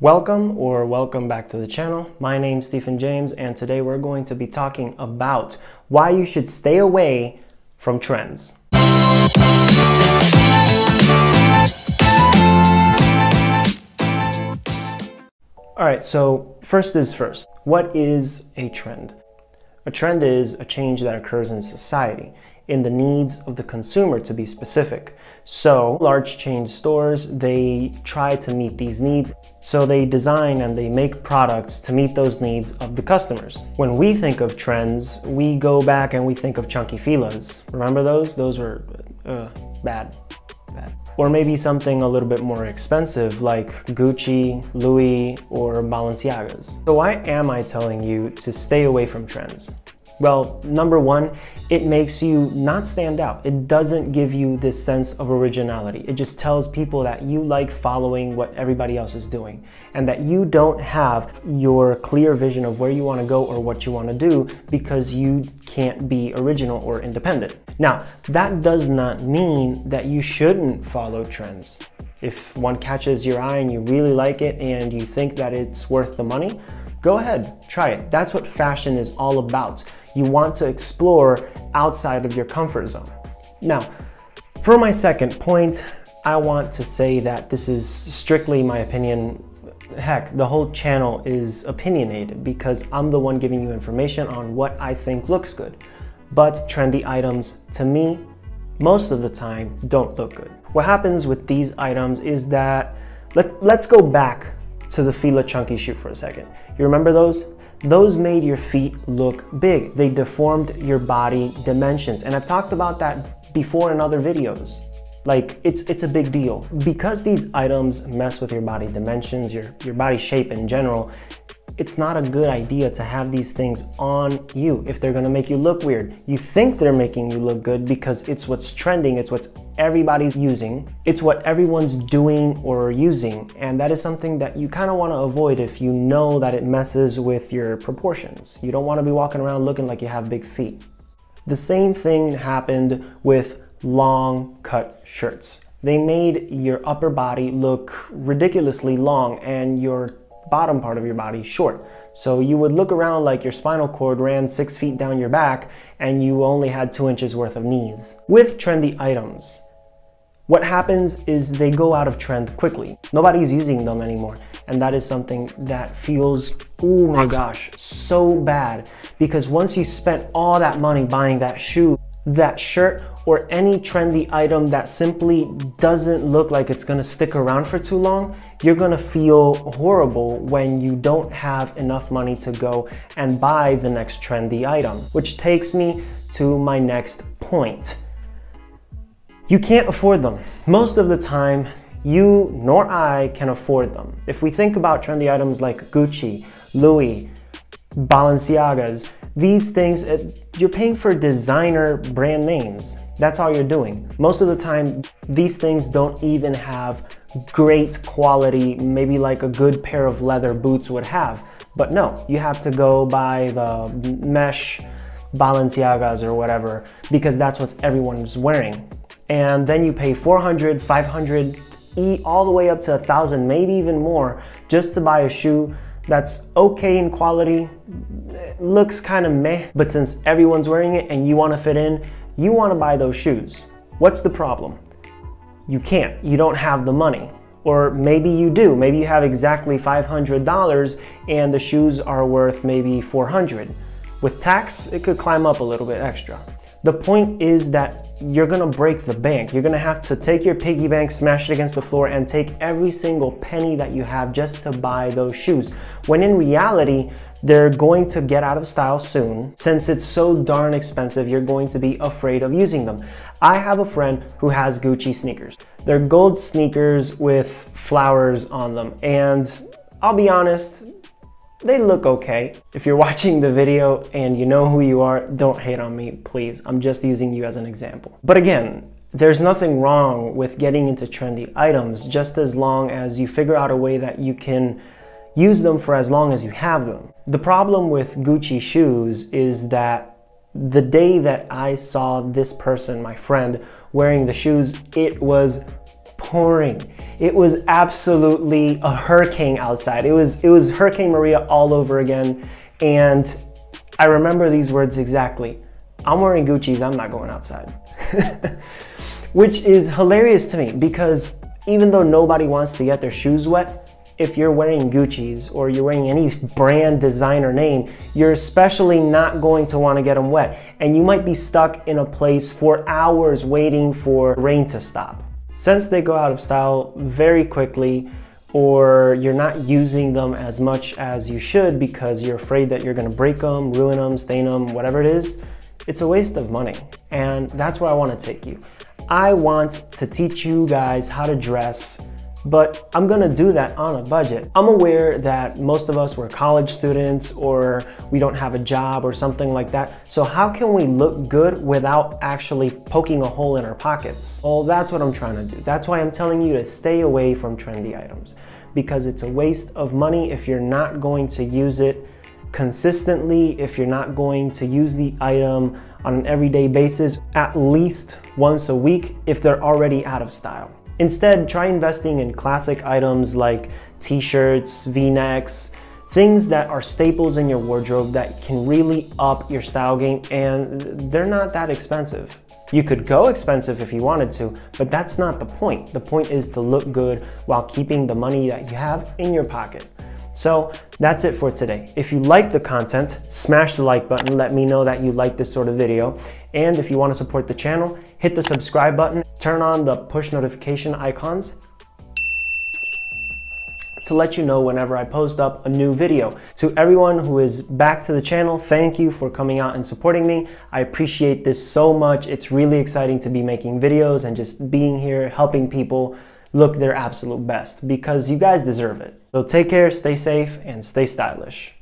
Welcome back to the channel. My name's Stephen James, and today we're going to be talking about why you should stay away from trends. Alright, so first is first. What is a trend? A trend is a change that occurs in society, in the needs of the consumer to be specific. So large chain stores, they try to meet these needs. So they design and they make products to meet those needs of the customers. When we think of trends, we go back and we think of chunky filas. Remember those? Those were bad. Or maybe something a little bit more expensive like Gucci, Louis, or Balenciagas. So why am I telling you to stay away from trends? Well, number one, it makes you not stand out. It doesn't give you this sense of originality. It just tells people that you like following what everybody else is doing and that you don't have your clear vision of where you want to go or what you want to do because you can't be original or independent. Now, that does not mean that you shouldn't follow trends. If one catches your eye and you really like it and you think that it's worth the money, go ahead, try it. That's what fashion is all about. You want to explore outside of your comfort zone. Now, for my second point, I want to say that this is strictly my opinion. Heck, the whole channel is opinionated because I'm the one giving you information on what I think looks good. But trendy items, to me, most of the time, don't look good. What happens with these items is that, let's go back to the Fila chunky shoe for a second. You remember those? Those made your feet look big. They deformed your body dimensions. And I've talked about that before in other videos. Like, it's a big deal. Because these items mess with your body dimensions, your body shape in general, it's not a good idea to have these things on you if they're gonna make you look weird. You think they're making you look good because it's what's trending, it's what everybody's using, it's what everyone's doing or using, and that is something that you kind of want to avoid if you know that it messes with your proportions. You don't want to be walking around looking like you have big feet. The same thing happened with long cut shirts. They made your upper body look ridiculously long and your bottom part of your body short. So you would look around like your spinal cord ran 6 feet down your back and you only had 2 inches worth of knees. With trendy items, what happens is they go out of trend quickly. Nobody's using them anymore. And that is something that feels, oh my gosh, so bad. Because once you spent all that money buying that shoe, that shirt, or any trendy item that simply doesn't look like it's gonna stick around for too long, you're gonna feel horrible when you don't have enough money to go and buy the next trendy item. Which takes me to my next point. You can't afford them. Most of the time, you nor I can afford them. If we think about trendy items like Gucci, Louis, Balenciagas, these things, you're paying for designer brand names. That's all you're doing. Most of the time, these things don't even have great quality, maybe like a good pair of leather boots would have. But no, you have to go buy the mesh Balenciagas or whatever because that's what everyone's wearing. And then you pay 400, 500, all the way up to 1,000, maybe even more, just to buy a shoe that's okay in quality, looks kind of meh, but since everyone's wearing it and you want to fit in, you want to buy those shoes. What's the problem? You can't. You don't have the money. Or maybe you do. Maybe you have exactly $500 and the shoes are worth maybe $400. With tax, it could climb up a little bit extra. The point is that you're gonna break the bank. You're gonna have to take your piggy bank, smash it against the floor, and take every single penny that you have just to buy those shoes. When in reality, they're going to get out of style soon. Since it's so darn expensive, you're going to be afraid of using them. I have a friend who has Gucci sneakers. They're gold sneakers with flowers on them, and I'll be honest, they look okay. If you're watching the video and you know who you are, don't hate on me, please. I'm just using you as an example. But again, there's nothing wrong with getting into trendy items just as long as you figure out a way that you can use them for as long as you have them. The problem with Gucci shoes is that the day that I saw this person, my friend, wearing the shoes, it was pouring. It was absolutely a hurricane outside. It was Hurricane Maria all over again. And I remember these words exactly. I'm wearing Gucci's, I'm not going outside. Which is hilarious to me because even though nobody wants to get their shoes wet, if you're wearing Gucci's or you're wearing any brand designer name, you're especially not going to want to get them wet. And you might be stuck in a place for hours waiting for rain to stop. Since they go out of style very quickly, or you're not using them as much as you should because you're afraid that you're going to break them, ruin them, stain them, whatever it is, it's a waste of money. And that's where I want to take you. I want to teach you guys how to dress, but I'm gonna do that on a budget. I'm aware that most of us were college students or we don't have a job or something like that. So how can we look good without actually poking a hole in our pockets? Well, that's what I'm trying to do. That's why I'm telling you to stay away from trendy items, because it's a waste of money if you're not going to use it consistently, if you're not going to use the item on an everyday basis, at least once a week if they're already out of style. Instead, try investing in classic items like t-shirts, v-necks, things that are staples in your wardrobe that can really up your style game, and they're not that expensive. You could go expensive if you wanted to, but that's not the point. The point is to look good while keeping the money that you have in your pocket. So that's it for today. If you like the content, smash the like button, let me know that you like this sort of video. And if you want to support the channel, hit the subscribe button, turn on the push notification icons to let you know whenever I post up a new video. To everyone who is back to the channel, thank you for coming out and supporting me. I appreciate this so much. It's really exciting to be making videos and just being here, helping people look their absolute best because you guys deserve it. So take care, stay safe, and stay stylish.